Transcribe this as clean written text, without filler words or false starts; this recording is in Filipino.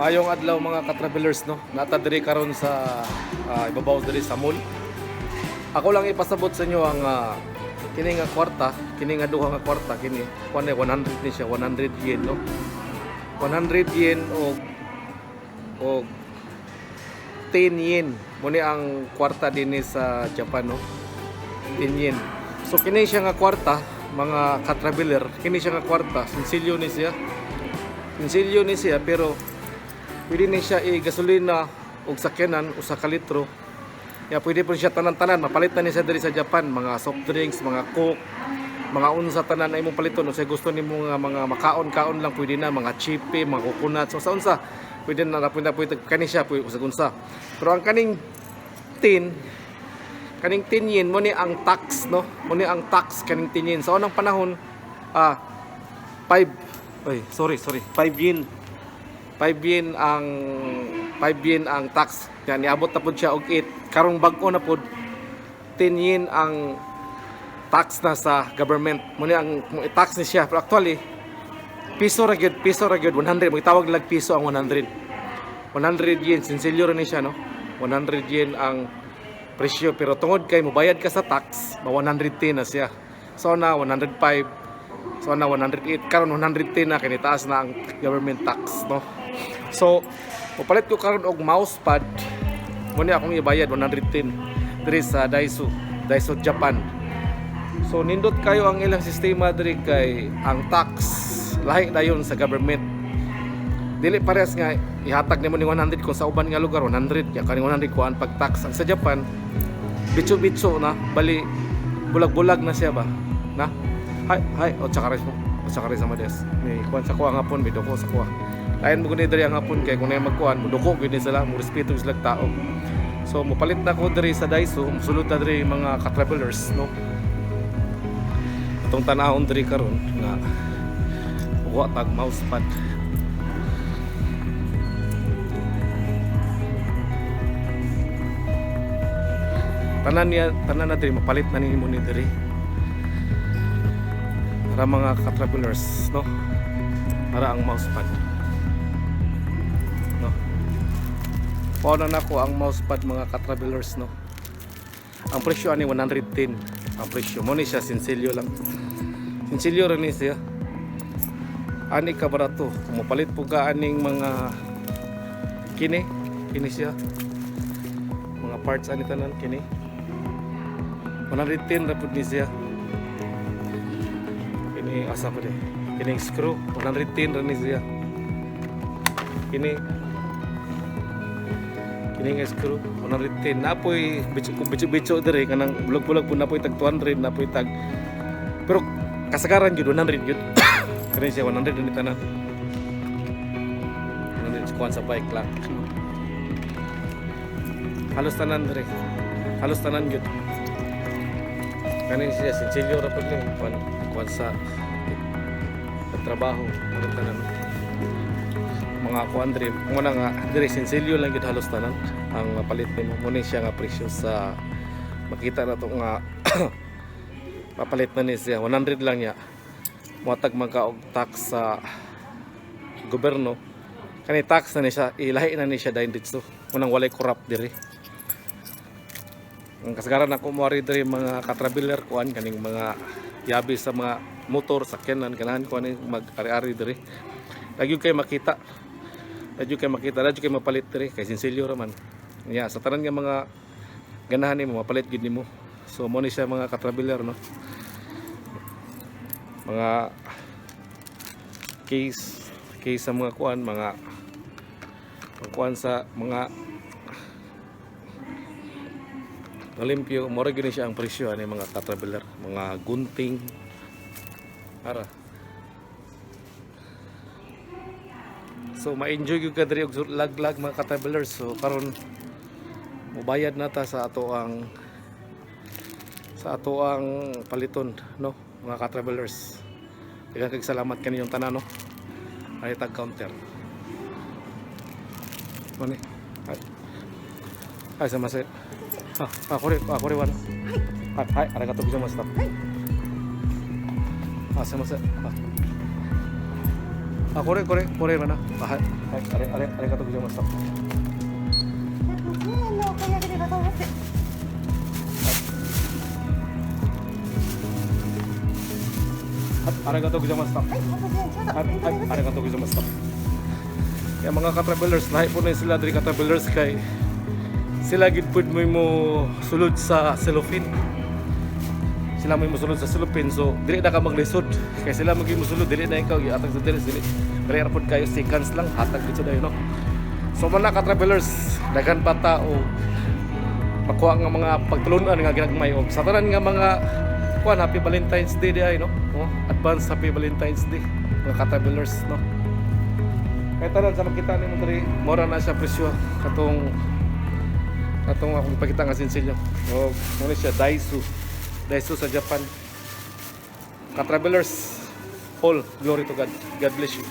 Ayong adlaw mga ka-travelers no. Nata diri karon sa ibabaw diri sa mall. Ako lang ipasabot sa inyo ang kini nga kwarta, kini nga duha nga kwarta kini. Kuan 100 ni siya, 100 yen no. 100 yen o 10 yen. Muni ang kwarta dinhi sa Japan no. 10 yen. So kini siya nga kwarta mga ka-traveler, kini siya nga kwarta, sinsilyo ni siya. Sinsilyo ni siya pero pwede ni siya i-gasolina o sakyanan o sa kalitro. Ya pwede po siya tanan-tanan, mapalitan ni siya diri sa Japan, mga soft drinks, mga coke, mga unsa tanan na imong paliton. O sa gusto nimo nga mga makaon-kaon lang pwede na, mga chipe, mga coconut, so sa unsa pwede na pwede kani siya pwede sa unsa. Pero ang kaning 10 yen mo ni ang tax no, mo ni ang tax kaning 10 yen. So anong panahon 5 yen. 5 yen ang tax. Yan niabot na pud siya og 8. Karong bag-o na pud 10 yen ang tax na sa government. Mo ni ang tax ni siya. Pero actually piso ra gyud 100. Magtawag lag piso ang 100. 100 yen sinsilyo ra ni siya no. 100 yen ang presyo pero tungod kay mobayad ka sa tax, 110 na siya. So na 105. So na 108 karon 110 na kay taas na ang government tax no. So papalit ko karon og mousepad. Mo ni akong ibayad 110 diri sa Daiso Japan. So nindot kayo ang ilang sistema diri kay ang tax lahi dayon sa government. Dili parehas nga ihatag nimo ni 100 kung sa uban nga lugar 100 ya kani 100 kuan pag tax. Ang sa Japan bitso-bitso na bali bulag-bulag na siya ba na hay o tsaka rin sa mades ni kuan sa kuha nga pon midoko sa kuha lain mo guni diri ang hapon kay kung nay magkuan mudoko gid sila mo respeto sila tao. So mopalit na ko diri sa Daiso, sulod na diri mga ka-travelers no. Atong tanahon diri karon na wa tag mousepad. Tanan na diri mapalit na nimo ni diri para mga ka-travelers no, para ang mousepad no. Pauna na ko ang mousepad mga ka-travelers no. Ang presyo ani 110 ang presyo mo ni siya, sinsilyo lang, sinsilyo rin ni siya. Ani ka barato kung mapalit po ka aning mga kini siya mga parts ani tanan kini 110 ra pud ni siya. Kini asa pa din. Kining screw 110 ra ni siya. Kining screw 110. Napoy bitso diri kanang bulag-bulag pud napoy tag 200 napoy tag. Pero kasagaran jud 100 jud. Kani siya 100 ni tanan. 100 kuan sa bike lang. Halos tanan diri. Halos tanan jud. Kani siya sinsilyo ra pud ni kuan sa trabaho ano tanan mga kuan diri mo na nga diri sinsilyo lang gid halos tanan ang palit nimo mo ni siya nga presyo sa makita na to nga papalit na ni siya 100 lang ya moatag magkaog tax sa gobyerno kani tax na ni siya ilahi na ni siya dayon dito munang walay corrupt diri. Ang kasagaran ako moari diri mga ka-traveler kuan kaning mga yabi sa mga motor sakyanan ganahan kuan mag-ari-ari diri. Lagi kay makita. Lagi kay mapalit diri kay sinsilyo ra man. Nya sa tanan nga mga ganahan nimo mapalit gid nimo. So mo ni siya mga ka-traveler no. Mga case sa mga kuan mga kuan sa mga Olimpio, mura gini siya ang presyo ani mga ka-traveler, mga gunting. Ara. So ma-enjoy gyud ka diri og lag-lag mga ka-travelers. So karon mobayad na ta sa ato ang paliton no mga ka-travelers. Daghang kag salamat kaninyong tanan no. Ay tag counter. Mani. Ay sama saこれははい、ありがとうございました。すいません。Kore mana. Ah, are kato gusto mas. Are kato gusto mas. Are kato gusto mas. Kaya mga ka-travelers, lahi po na sila diri ka-travelers kay sila gid pud mo sulod sa cellophane. Sila mo sulod sa cellophane, so dili na ka maglisod. Kaya sila magi mosulod, dili na ikaw giatag sa dili. Rare pod kayo seconds lang hatag gid dayon no. So mga ka-travelers, daghan pa tao makuha nga mga pagtulunan nga ginagmay og sa tanan nga mga kuan happy Valentine's Day di ay no. Oh, advance happy Valentine's Day mga ka-travelers no. Kaya tanan sa makita nimo diri, mura na siya presyo katong akong ipakita nga sinsilyo. O mo siya Daiso sa Japan. Ka-travelers, all glory to God. God bless you.